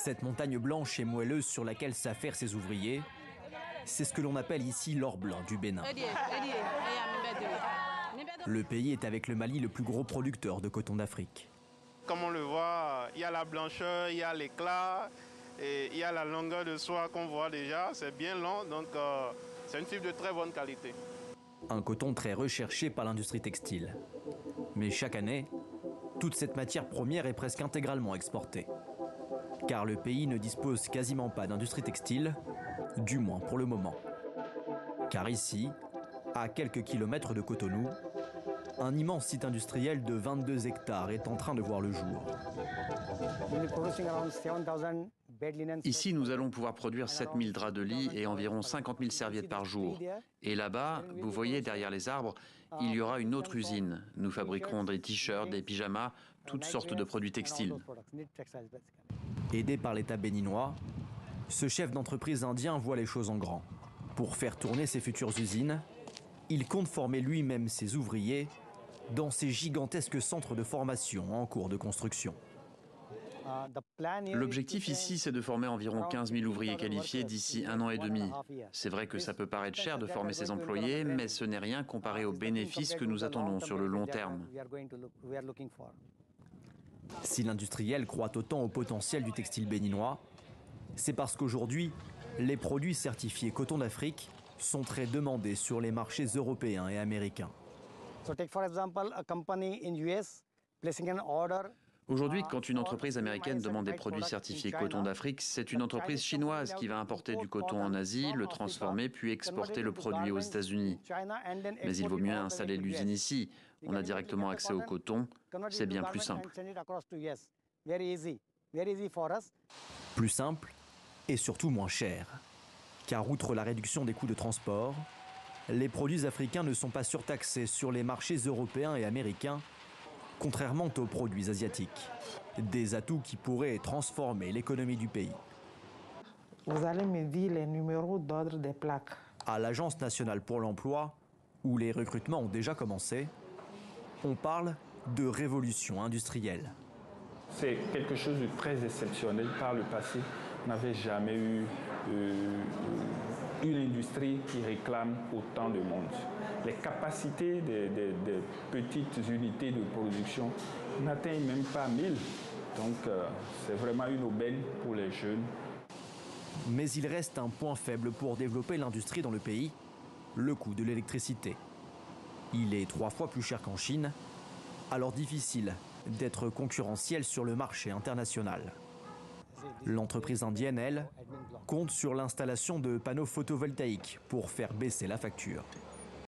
Cette montagne blanche et moelleuse sur laquelle s'affairent ces ouvriers, c'est ce que l'on appelle ici l'or blanc du Bénin. Le pays est avec le Mali le plus gros producteur de coton d'Afrique. Comme on le voit, il y a la blancheur, il y a l'éclat, et il y a la longueur de soie qu'on voit déjà, c'est bien long, donc c'est une fibre de très bonne qualité. Un coton très recherché par l'industrie textile. Mais chaque année, toute cette matière première est presque intégralement exportée. Car le pays ne dispose quasiment pas d'industrie textile, du moins pour le moment. Car ici, à quelques kilomètres de Cotonou, un immense site industriel de 22 hectares est en train de voir le jour. Ici, nous allons pouvoir produire 7000 draps de lit et environ 50 000 serviettes par jour. Et là-bas, vous voyez derrière les arbres, il y aura une autre usine. Nous fabriquerons des t-shirts, des pyjamas, toutes sortes de produits textiles. Aidé par l'État béninois, ce chef d'entreprise indien voit les choses en grand. Pour faire tourner ses futures usines, il compte former lui-même ses ouvriers dans ces gigantesques centres de formation en cours de construction. L'objectif ici, c'est de former environ 15 000 ouvriers qualifiés d'ici 1 an et demi. C'est vrai que ça peut paraître cher de former ces employés, mais ce n'est rien comparé aux bénéfices que nous attendons sur le long terme. Si l'industriel croit autant au potentiel du textile béninois, c'est parce qu'aujourd'hui, les produits certifiés coton d'Afrique sont très demandés sur les marchés européens et américains. Aujourd'hui, quand une entreprise américaine demande des produits certifiés coton d'Afrique, c'est une entreprise chinoise qui va importer du coton en Asie, le transformer, puis exporter le produit aux États-Unis. Mais il vaut mieux installer l'usine ici. On a directement accès au coton. C'est bien plus simple. Plus simple et surtout moins cher. Car outre la réduction des coûts de transport, les produits africains ne sont pas surtaxés sur les marchés européens et américains, contrairement aux produits asiatiques. Des atouts qui pourraient transformer l'économie du pays. Vous allez me dire les numéros d'ordre des plaques. À l'Agence nationale pour l'emploi, où les recrutements ont déjà commencé, on parle de révolution industrielle. C'est quelque chose de très exceptionnel. Par le passé, on n'avait jamais eu une industrie qui réclame autant de monde. Les capacités des petites unités de production n'atteignent même pas 1000. Donc c'est vraiment une aubaine pour les jeunes. Mais il reste un point faible pour développer l'industrie dans le pays, le coût de l'électricité. Il est 3 fois plus cher qu'en Chine, alors difficile d'être concurrentiel sur le marché international. L'entreprise indienne, elle, compte sur l'installation de panneaux photovoltaïques pour faire baisser la facture.